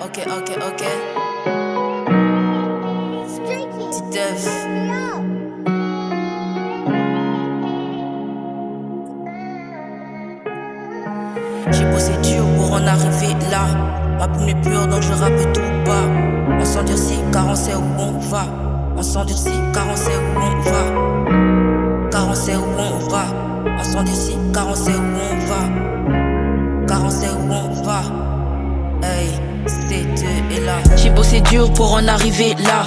Ok. Petit Def. J'ai bossé dur pour en arriver là. Ma plume est pure donc je rappe tout bas. On s'endurcit car on sait où on va. On s'endurcit car on sait où on va. Car on sait où on va. On s'endurcit car on sait où on va. Car on sait où on va. Hey, c'était et là. J'ai bossé dur pour en arriver là.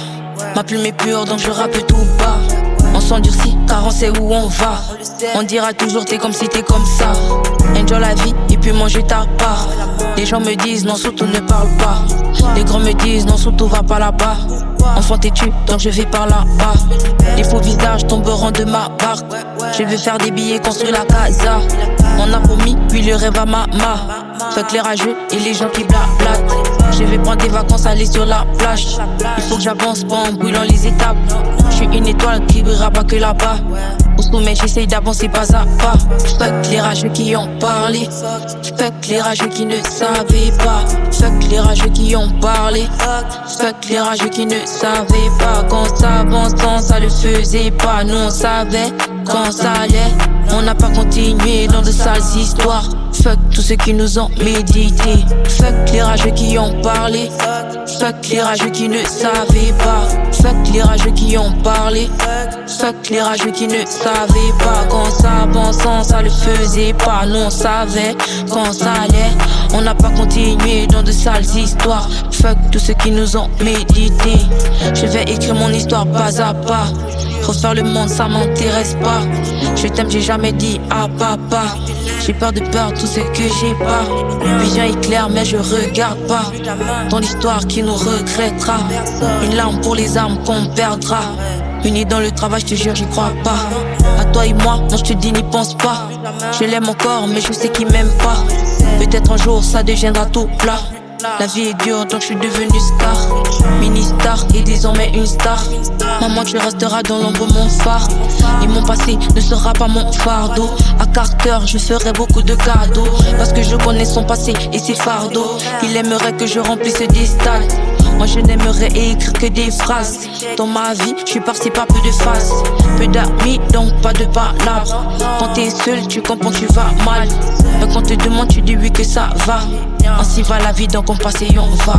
Ma plume est pure donc je rappe tout bas. On s'endurcit car on sait où on va. On dira toujours t'es comme si t'es comme ça. Enjoy la vie et puis manger ta part. Les gens me disent non surtout ne parle pas. Les grands me disent non surtout va pas là-bas. Enfant t'es-tu donc je vais par là-bas. Les faux visages tomberont de ma barque. Je vais faire des billets construire la casa. On a promis puis le rêve à mama. Fuck les rageux et les gens qui blablatent. Je vais prendre des vacances aller sur la plage. Il faut que j'avance pas en brûlant les étapes. Je suis une étoile qui brillera pas que là-bas. Au sommet j'essaye d'avancer pas à pas. Fuck les rageux qui ont parlé. Fuck les rageux qui ne savaient pas. Fuck les rageux qui ont parlé. Fuck les rageux qui ne savaient pas. Quand ça avançant ça le faisait pas. Nous on savait quand ça allait. On n'a pas continué dans de sales histoires. Fuck tous ceux qui nous ont médité. Fuck les rageux qui ont parlé. Fuck les rageux qui ne savaient pas. Fuck les rageux qui ont parlé. Fuck les rageux qui ne savaient pas. Quand ça avançant ça le faisait pas. Nous on savait quand ça allait. On n'a pas continué dans de sales histoires. Fuck tous ceux qui nous ont médité. Je vais écrire mon histoire pas à pas. Refaire le monde ça m'intéresse pas. Je t'aime j'ai jamais dit à papa. J'ai peur de perdre tout ce que j'ai pas. Vision est claire mais je regarde pas. Ton histoire qui nous regrettera. Une larme pour les armes qu'on perdra. Unis dans le travail, je te jure, j'y crois pas. À toi et moi, non, je te dis, n'y pense pas. Je l'aime encore, mais je sais qu'il m'aime pas. Peut-être un jour, ça deviendra tout plat. La vie est dure, donc je suis devenu star. Mini-star et désormais une star. Maman, tu resteras dans l'ombre, mon phare. Et mon passé ne sera pas mon fardeau. À Carter, je ferai beaucoup de cadeaux. Parce que je connais son passé et ses fardeaux. Il aimerait que je remplisse des stades. Moi je n'aimerais écrire que des phrases. Dans ma vie, je suis parti par peu de faces. Peu d'amis, donc pas de palabres. Quand t'es seul, tu comprends que tu vas mal. Mais quand on te demande, tu dis oui que ça va. Ainsi va la vie, donc on passe et on va.